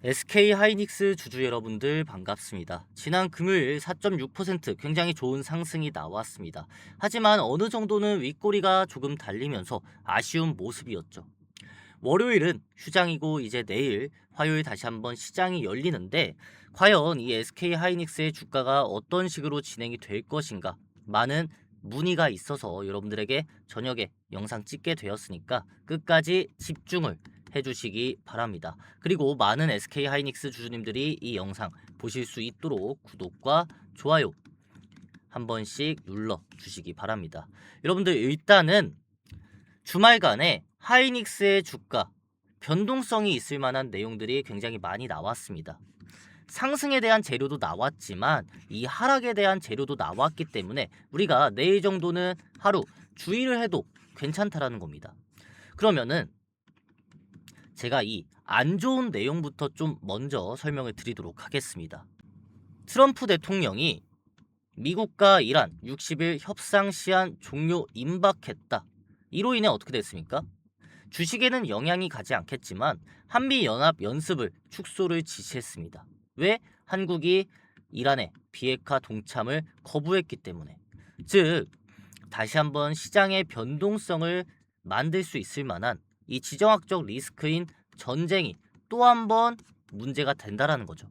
SK 하이닉스 주주 여러분들 반갑습니다. 지난 금요일 4.6% 굉장히 좋은 상승이 나왔습니다. 하지만 어느 정도는 윗꼬리가 조금 달리면서 아쉬운 모습이었죠. 월요일은 휴장이고 이제 내일 화요일 다시 한번 시장이 열리는데 과연 이 SK 하이닉스의 주가가 어떤 식으로 진행이 될 것인가 많은 문의가 있어서 여러분들에게 저녁에 영상 찍게 되었으니까 끝까지 집중을 해주시기 바랍니다. 그리고 많은 SK 하이닉스 주주님들이 이 영상 보실 수 있도록 구독과 좋아요 한 번씩 눌러 주시기 바랍니다. 여러분들 일단은 주말간에 하이닉스의 주가 변동성이 있을 만한 내용들이 굉장히 많이 나왔습니다. 상승에 대한 재료도 나왔지만 이 하락에 대한 재료도 나왔기 때문에 우리가 내일 정도는 하루 주의를 해도 괜찮다라는 겁니다. 그러면은 제가 이 안 좋은 내용부터 좀 먼저 설명을 드리도록 하겠습니다. 트럼프 대통령이 미국과 이란 60일 협상 시한 종료 임박했다. 이로 인해 어떻게 됐습니까? 주식에는 영향이 가지 않겠지만 한미연합 연습을 축소를 지시했습니다. 왜? 한국이 이란의 비핵화 동참을 거부했기 때문에. 즉 다시 한번 시장의 변동성을 만들 수 있을 만한 이 지정학적 리스크인 전쟁이 또 한번 문제가 된다라는 거죠.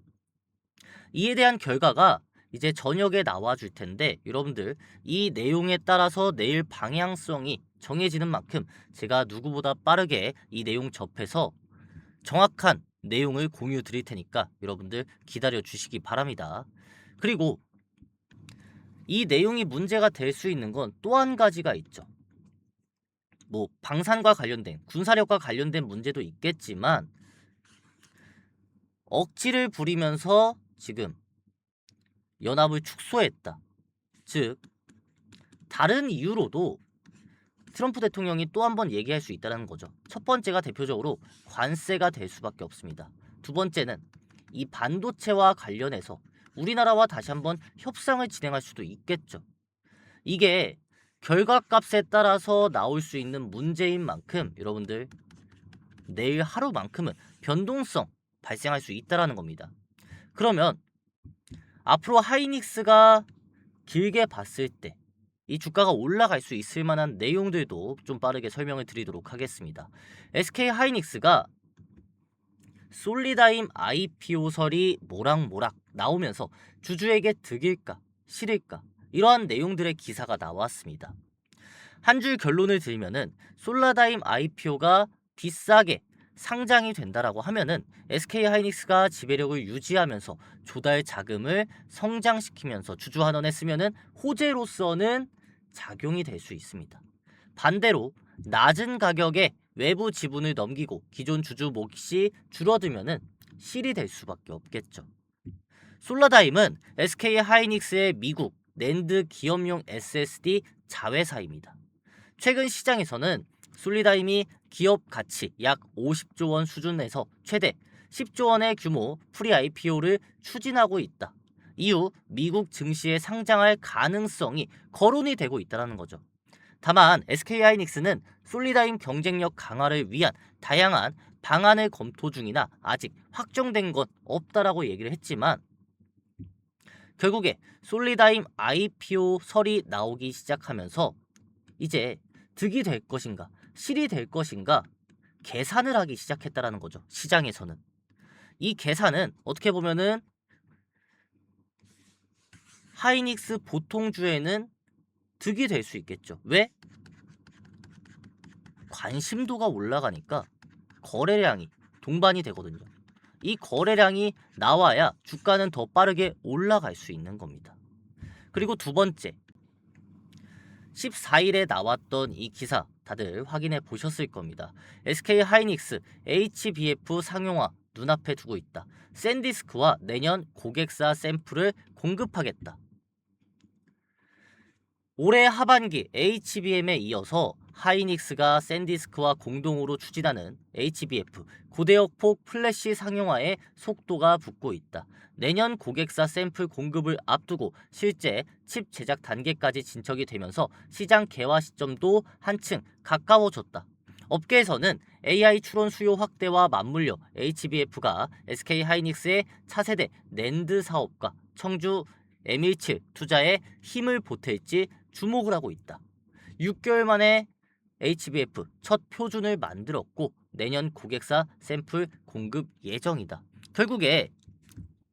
이에 대한 결과가 이제 저녁에 나와줄 텐데 여러분들 이 내용에 따라서 내일 방향성이 정해지는 만큼 제가 누구보다 빠르게 이 내용 접해서 정확한 내용을 공유 드릴 테니까 여러분들 기다려 주시기 바랍니다. 그리고 이 내용이 문제가 될 수 있는 건 또 한 가지가 있죠. 뭐 방산과 관련된 군사력과 관련된 문제도 있겠지만 억지를 부리면서 지금 연합을 축소했다. 즉 다른 이유로도 트럼프 대통령이 또 한 번 얘기할 수 있다는 거죠. 첫 번째가 대표적으로 관세가 될 수밖에 없습니다. 두 번째는 이 반도체와 관련해서 우리나라와 다시 한번 협상을 진행할 수도 있겠죠. 이게 결과값에 따라서 나올 수 있는 문제인 만큼 여러분들 내일 하루만큼은 변동성 발생할 수 있다는 겁니다. 그러면 앞으로 하이닉스가 길게 봤을 때 이 주가가 올라갈 수 있을 만한 내용들도 좀 빠르게 설명을 드리도록 하겠습니다. SK 하이닉스가 솔리다임 IPO설이 모락모락 나오면서 주주에게 득일까 실일까 이러한 내용들의 기사가 나왔습니다. 한 줄 결론을 들면은 솔라다임 IPO가 비싸게 상장이 된다라고 하면은 SK 하이닉스가 지배력을 유지하면서 조달 자금을 성장시키면서 주주 환원에 쓰면은 호재로서는 작용이 될 수 있습니다. 반대로 낮은 가격에 외부 지분을 넘기고 기존 주주 몫이 줄어들면은 실이 될 수밖에 없겠죠. 솔라다임은 SK 하이닉스의 미국 낸드 기업용 SSD 자회사입니다. 최근 시장에서는 솔리다임이 기업 가치 약 50조 원 수준에서 최대 10조 원의 규모 프리 IPO를 추진하고 있다. 이후 미국 증시에 상장할 가능성이 거론이 되고 있다는 거죠. 다만 SK하이닉스는 솔리다임 경쟁력 강화를 위한 다양한 방안을 검토 중이나 아직 확정된 건 없다라고 얘기를 했지만 결국에 솔리다임 IPO 설이 나오기 시작하면서 이제 득이 될 것인가 실이 될 것인가 계산을 하기 시작했다라는 거죠. 시장에서는 이 계산은 어떻게 보면은 하이닉스 보통주에는 득이 될 수 있겠죠. 왜? 관심도가 올라가니까 거래량이 동반이 되거든요. 이 거래량이 나와야 주가는 더 빠르게 올라갈 수 있는 겁니다. 그리고 두 번째 14일에 나왔던 이 기사 다들 확인해 보셨을 겁니다. SK 하이닉스 HBF 상용화 눈앞에 두고 있다. 샌디스크와 내년 고객사 샘플을 공급하겠다. 올해 하반기 HBM에 이어서 하이닉스가 샌디스크와 공동으로 추진하는 HBF 고대역폭 플래시 상용화에 속도가 붙고 있다. 내년 고객사 샘플 공급을 앞두고 실제 칩 제작 단계까지 진척이 되면서 시장 개화 시점도 한층 가까워졌다. 업계에서는 AI 추론 수요 확대와 맞물려 HBF가 SK하이닉스의 차세대 낸드 사업과 청주 M17 투자에 힘을 보탤지 주목을 하고 있다. 6개월 만에 HBF 첫 표준을 만들었고 내년 고객사 샘플 공급 예정이다. 결국에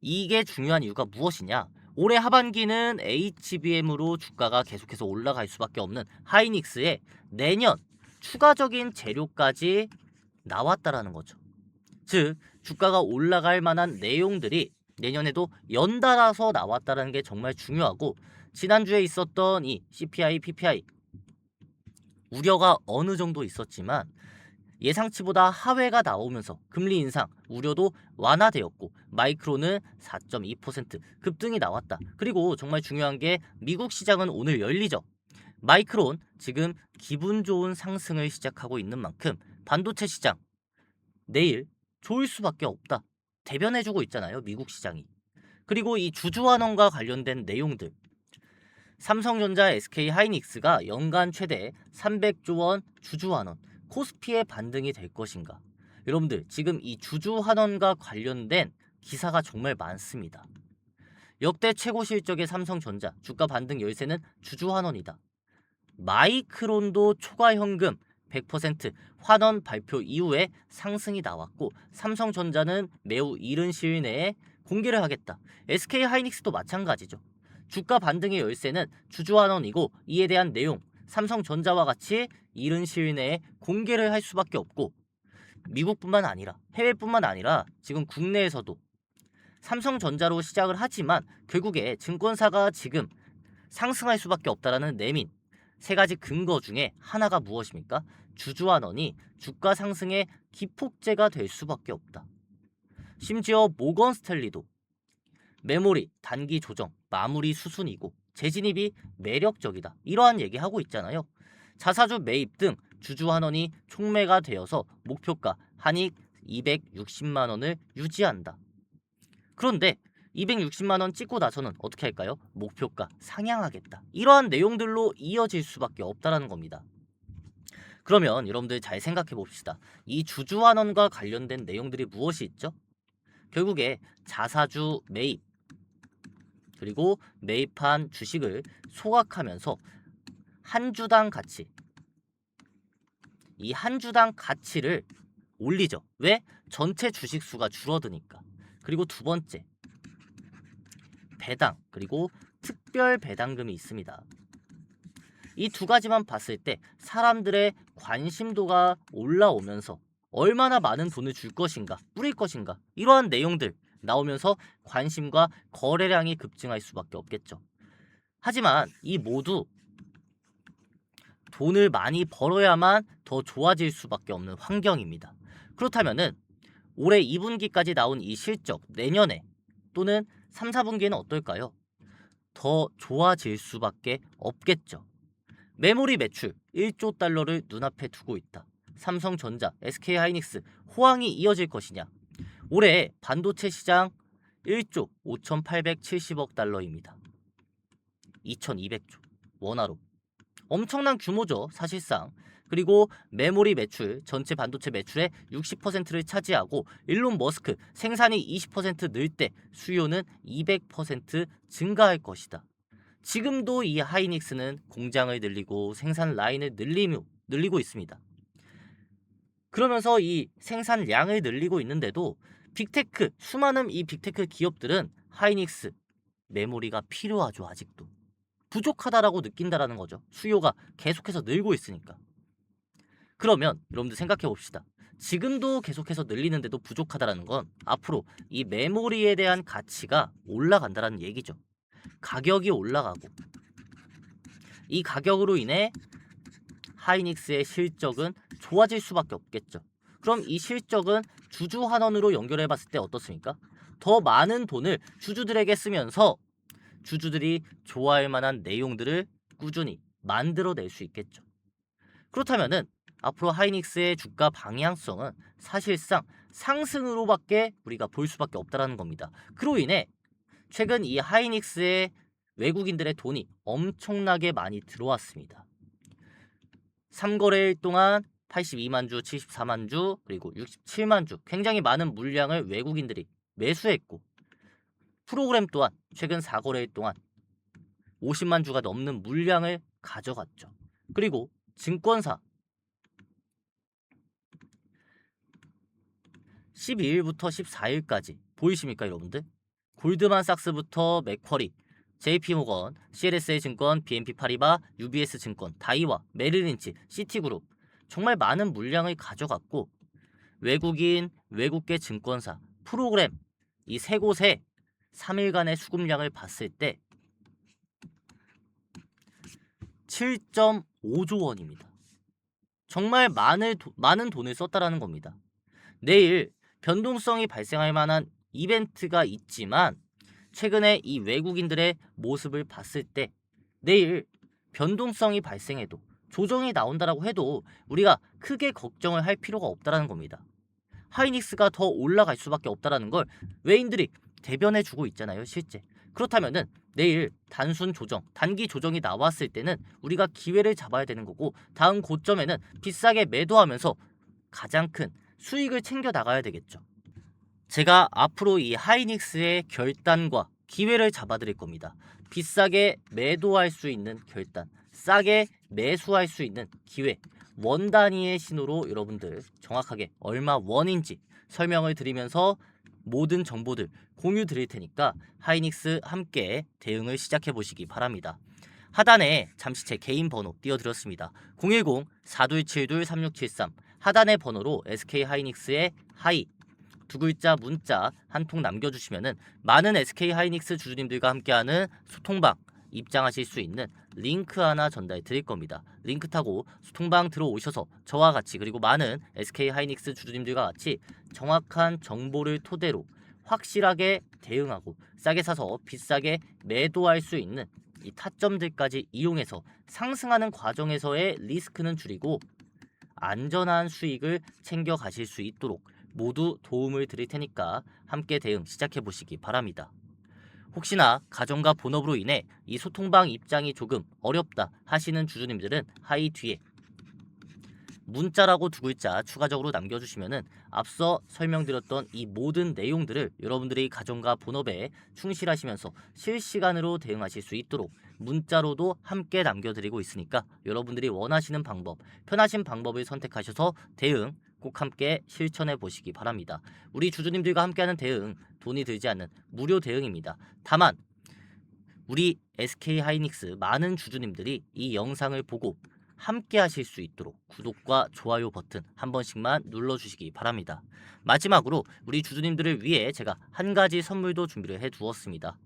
이게 중요한 이유가 무엇이냐? 올해 하반기는 HBM으로 주가가 계속해서 올라갈 수밖에 없는 하이닉스의 내년 추가적인 재료까지 나왔다라는 거죠. 즉 주가가 올라갈 만한 내용들이 내년에도 연달아서 나왔다는 게 정말 중요하고, 지난주에 있었던 이 CPI, PPI 우려가 어느 정도 있었지만 예상치보다 하회가 나오면서 금리 인상 우려도 완화되었고 마이크론은 4.2% 급등이 나왔다. 그리고 정말 중요한 게 미국 시장은 오늘 열리죠. 마이크론 지금 기분 좋은 상승을 시작하고 있는 만큼 반도체 시장 내일 좋을 수밖에 없다. 대변해주고 있잖아요, 미국 시장이. 그리고 이 주주환원과 관련된 내용들, 삼성전자, SK하이닉스가 연간 최대 300조 원 주주환원, 코스피의 반등이 될 것인가? 여러분들 지금 이 주주환원과 관련된 기사가 정말 많습니다. 역대 최고 실적의 삼성전자 주가 반등 열쇠는 주주환원이다. 마이크론도 초과 현금 100% 환원 발표 이후에 상승이 나왔고 삼성전자는 매우 이른 시일 내에 공개를 하겠다. SK하이닉스도 마찬가지죠. 주가 반등의 열쇠는 주주환원이고 이에 대한 내용 삼성전자와 같이 이른 시일 내에 공개를 할 수밖에 없고, 미국뿐만 아니라 해외뿐만 아니라 지금 국내에서도 삼성전자로 시작을 하지만 결국에 증권사가 지금 상승할 수밖에 없다라는 내민, 세 가지 근거 중에 하나가 무엇입니까? 주주환원이 주가 상승의 기폭제가 될 수밖에 없다. 심지어 모건 스탠리도 메모리 단기 조정 마무리 수순이고 재진입이 매력적이다, 이러한 얘기하고 있잖아요. 자사주 매입 등 주주환원이 촉매가 되어서 목표가 한익 260만 원을 유지한다. 그런데 260만 원 찍고 나서는 어떻게 할까요? 목표가 상향하겠다. 이러한 내용들로 이어질 수밖에 없다라는 겁니다. 그러면 여러분들 잘 생각해 봅시다. 이 주주환원과 관련된 내용들이 무엇이 있죠? 결국에 자사주 매입, 그리고 매입한 주식을 소각하면서 한 주당 가치, 이 한 주당 가치를 올리죠. 왜? 전체 주식 수가 줄어드니까. 그리고 두 번째, 배당, 그리고 특별 배당금이 있습니다. 이 두 가지만 봤을 때 사람들의 관심도가 올라오면서 얼마나 많은 돈을 줄 것인가, 뿌릴 것인가, 이러한 내용들 나오면서 관심과 거래량이 급증할 수밖에 없겠죠. 하지만 이 모두 돈을 많이 벌어야만 더 좋아질 수밖에 없는 환경입니다. 그렇다면은 올해 2분기까지 나온 이 실적 내년에 또는 3, 4분기에는 어떨까요? 더 좋아질 수밖에 없겠죠. 메모리 매출 1조 달러를 눈앞에 두고 있다. 삼성전자, SK하이닉스 호황이 이어질 것이냐? 올해 반도체 시장 1조 5,870억 달러입니다. 2,200조 원화로. 엄청난 규모죠, 사실상. 그리고 메모리 매출, 전체 반도체 매출의 60%를 차지하고 일론 머스크 생산이 20% 늘 때 수요는 200% 증가할 것이다. 지금도 이 하이닉스는 공장을 늘리고 생산 라인을 늘리고 있습니다. 그러면서 이 생산량을 늘리고 있는데도 빅테크, 수많은 이 빅테크 기업들은 하이닉스 메모리가 필요하죠. 아직도 부족하다라고 느낀다라는 거죠. 수요가 계속해서 늘고 있으니까. 그러면 여러분들 생각해 봅시다. 지금도 계속해서 늘리는데도 부족하다라는 건 앞으로 이 메모리에 대한 가치가 올라간다라는 얘기죠. 가격이 올라가고 이 가격으로 인해 하이닉스의 실적은 좋아질 수밖에 없겠죠. 그럼 이 실적은 주주환원으로 연결해 봤을 때 어떻습니까? 더 많은 돈을 주주들에게 쓰면서 주주들이 좋아할 만한 내용들을 꾸준히 만들어낼 수 있겠죠. 그렇다면은 앞으로 하이닉스의 주가 방향성은 사실상 상승으로밖에 우리가 볼 수밖에 없다라는 겁니다. 그로 인해 최근 이 하이닉스의 외국인들의 돈이 엄청나게 많이 들어왔습니다. 3거래일 동안 82만 주, 74만 주, 그리고 67만 주 굉장히 많은 물량을 외국인들이 매수했고 프로그램 또한 최근 4거래일 동안 50만 주가 넘는 물량을 가져갔죠. 그리고 증권사 12일부터 14일까지 보이십니까 여러분들? 골드만삭스부터 맥쿼리, JP모건, CLSA 증권, BNP 파리바, UBS 증권, 다이와, 메릴린치, 시티그룹 정말 많은 물량을 가져갔고 외국인, 외국계 증권사, 프로그램 이 세 곳에 3일간의 수급량을 봤을 때 7.5조 원입니다. 정말 많은 돈을 썼다라는 겁니다. 내일 변동성이 발생할 만한 이벤트가 있지만 최근에 이 외국인들의 모습을 봤을 때 내일 변동성이 발생해도 조정이 나온다라고 해도 우리가 크게 걱정을 할 필요가 없다라는 겁니다. 하이닉스가 더 올라갈 수밖에 없다라는 걸 외인들이 대변해 주고 있잖아요, 실제. 그렇다면은 내일 단순 조정, 단기 조정이 나왔을 때는 우리가 기회를 잡아야 되는 거고 다음 고점에는 비싸게 매도하면서 가장 큰 수익을 챙겨 나가야 되겠죠. 제가 앞으로 이 하이닉스의 결단과 기회를 잡아드릴 겁니다. 비싸게 매도할 수 있는 결단, 싸게 매수할 수 있는 기회, 원 단위의 신호로 여러분들 정확하게 얼마 원인지 설명을 드리면서 모든 정보들 공유 드릴 테니까 하이닉스 함께 대응을 시작해 보시기 바랍니다. 하단에 잠시 제 개인 번호 띄워드렸습니다. 010-4272-3673 하단의 번호로 SK 하이닉스의 하이 두 글자 문자 한 통 남겨주시면은 많은 SK 하이닉스 주주님들과 함께하는 소통방 입장하실 수 있는 링크 하나 전달해 드릴 겁니다. 링크 타고 소통방 들어오셔서 저와 같이 그리고 많은 SK 하이닉스 주주님들과 같이 정확한 정보를 토대로 확실하게 대응하고 싸게 사서 비싸게 매도할 수 있는 이 타점들까지 이용해서 상승하는 과정에서의 리스크는 줄이고 안전한 수익을 챙겨 가실 수 있도록 모두 도움을 드릴 테니까 함께 대응 시작해 보시기 바랍니다. 혹시나 가정과 본업으로 인해 이 소통방 입장이 조금 어렵다 하시는 주주님들은 하이 뒤에 문자라고 두 글자 추가적으로 남겨주시면은 앞서 설명드렸던 이 모든 내용들을 여러분들이 가정과 본업에 충실하시면서 실시간으로 대응하실 수 있도록 문자로도 함께 남겨드리고 있으니까 여러분들이 원하시는 방법, 편하신 방법을 선택하셔서 대응 꼭 함께 실천해 보시기 바랍니다. 우리 주주님들과 함께하는 대응 돈이 들지 않는 무료 대응입니다. 다만 우리 SK 하이닉스 많은 주주님들이 이 영상을 보고 함께 하실 수 있도록 구독과 좋아요 버튼 한 번씩만 눌러주시기 바랍니다. 마지막으로 우리 주주님들을 위해 제가 한 가지 선물도 준비를 해 두었습니다.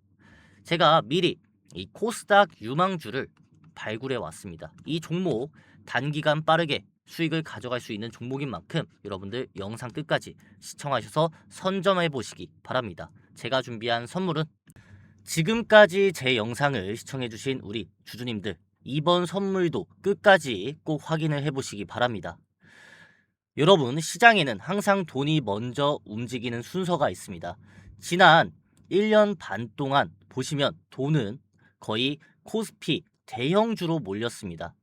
제가 미리 이 코스닥 유망주를 발굴해 왔습니다. 이 종목 단기간 빠르게 수익을 가져갈 수 있는 종목인 만큼 여러분들 영상 끝까지 시청하셔서 선점해 보시기 바랍니다. 제가 준비한 선물은 지금까지 제 영상을 시청해주신 우리 주주님들 이번 선물도 끝까지 꼭 확인을 해보시기 바랍니다. 여러분 시장에는 항상 돈이 먼저 움직이는 순서가 있습니다. 지난 1년 반 동안 보시면 돈은 거의 코스피 대형주로 몰렸습니다.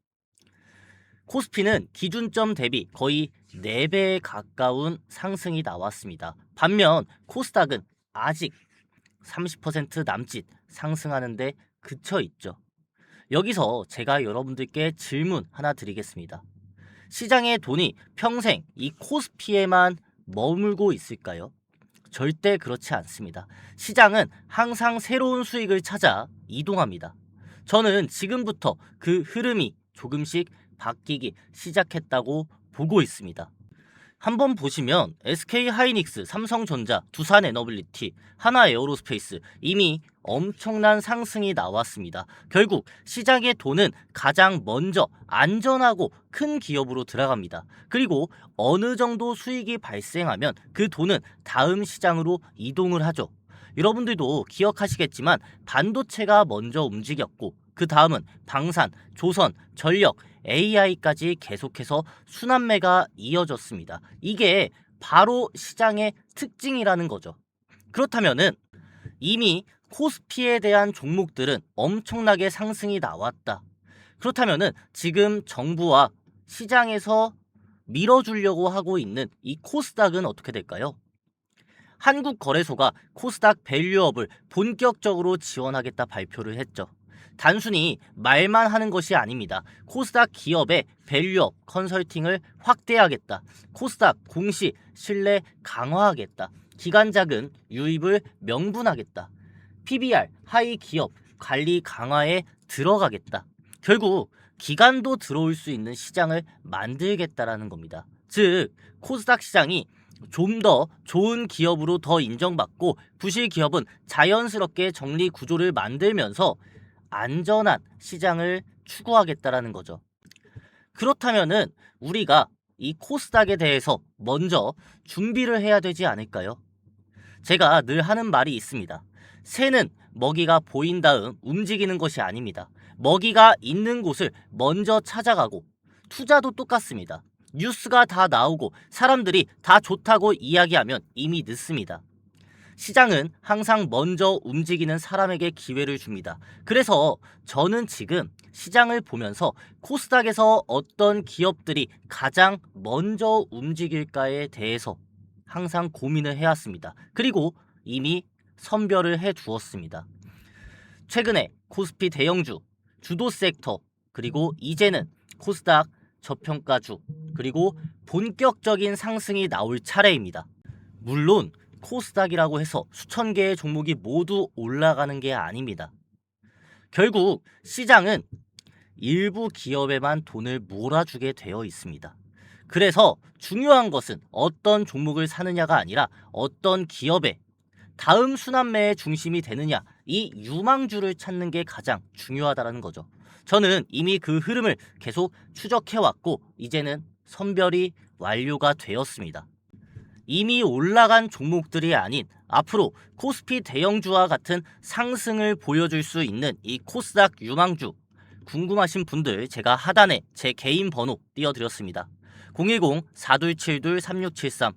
코스피는 기준점 대비 거의 4배에 가까운 상승이 나왔습니다. 반면 코스닥은 아직 30% 남짓 상승하는데 그쳐 있죠. 여기서 제가 여러분들께 질문 하나 드리겠습니다. 시장의 돈이 평생 이 코스피에만 머물고 있을까요? 절대 그렇지 않습니다. 시장은 항상 새로운 수익을 찾아 이동합니다. 저는 지금부터 그 흐름이 조금씩 바뀌기 시작했다고 보고 있습니다. 한번 보시면 SK 하이닉스, 삼성전자, 두산 에너빌리티, 하나 에어로스페이스 이미 엄청난 상승이 나왔습니다. 결국 시장의 돈은 가장 먼저 안전하고 큰 기업으로 들어갑니다. 그리고 어느 정도 수익이 발생하면 그 돈은 다음 시장으로 이동을 하죠. 여러분들도 기억하시겠지만 반도체가 먼저 움직였고 그 다음은 방산, 조선, 전력, AI까지 계속해서 순환매가 이어졌습니다. 이게 바로 시장의 특징이라는 거죠. 그렇다면은 이미 코스피에 대한 종목들은 엄청나게 상승이 나왔다. 그렇다면은 지금 정부와 시장에서 밀어주려고 하고 있는 이 코스닥은 어떻게 될까요? 한국거래소가 코스닥 밸류업을 본격적으로 지원하겠다 발표를 했죠. 단순히 말만 하는 것이 아닙니다. 코스닥 기업의 밸류업 컨설팅을 확대하겠다. 코스닥 공시 신뢰 강화하겠다. 기관자금 유입을 명분하겠다. PBR 하이 기업 관리 강화에 들어가겠다. 결국 기관도 들어올 수 있는 시장을 만들겠다라는 겁니다. 즉 코스닥 시장이 좀 더 좋은 기업으로 더 인정받고 부실 기업은 자연스럽게 정리 구조를 만들면서 안전한 시장을 추구하겠다라는 거죠. 그렇다면은 우리가 이 코스닥에 대해서 먼저 준비를 해야 되지 않을까요? 제가 늘 하는 말이 있습니다. 새는 먹이가 보인 다음 움직이는 것이 아닙니다. 먹이가 있는 곳을 먼저 찾아가고, 투자도 똑같습니다. 뉴스가 다 나오고 사람들이 다 좋다고 이야기하면 이미 늦습니다. 시장은 항상 먼저 움직이는 사람에게 기회를 줍니다. 그래서 저는 지금 시장을 보면서 코스닥에서 어떤 기업들이 가장 먼저 움직일까에 대해서 항상 고민을 해왔습니다. 그리고 이미 선별을 해 두었습니다. 최근에 코스피 대형주, 주도 섹터, 그리고 이제는 코스닥 저평가주, 그리고 본격적인 상승이 나올 차례입니다. 물론 코스닥이라고 해서 수천 개의 종목이 모두 올라가는 게 아닙니다. 결국 시장은 일부 기업에만 돈을 몰아주게 되어 있습니다. 그래서 중요한 것은 어떤 종목을 사느냐가 아니라 어떤 기업의 다음 순환매의 중심이 되느냐, 이 유망주를 찾는 게 가장 중요하다는 거죠. 저는 이미 그 흐름을 계속 추적해왔고 이제는 선별이 완료가 되었습니다. 이미 올라간 종목들이 아닌 앞으로 코스피 대형주와 같은 상승을 보여줄 수 있는 이 코스닥 유망주, 궁금하신 분들 제가 하단에 제 개인 번호 띄워드렸습니다. 010-4272-3673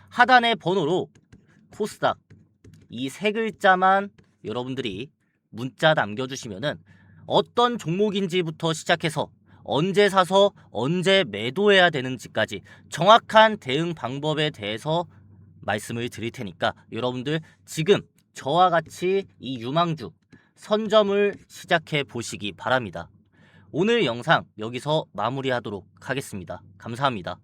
하단의 번호로 코스닥 이 세 글자만 여러분들이 문자 남겨주시면은 어떤 종목인지부터 시작해서 언제 사서 언제 매도해야 되는지까지 정확한 대응 방법에 대해서 말씀을 드릴 테니까 여러분들 지금 저와 같이 이 유망주 선점을 시작해 보시기 바랍니다. 오늘 영상 여기서 마무리하도록 하겠습니다. 감사합니다.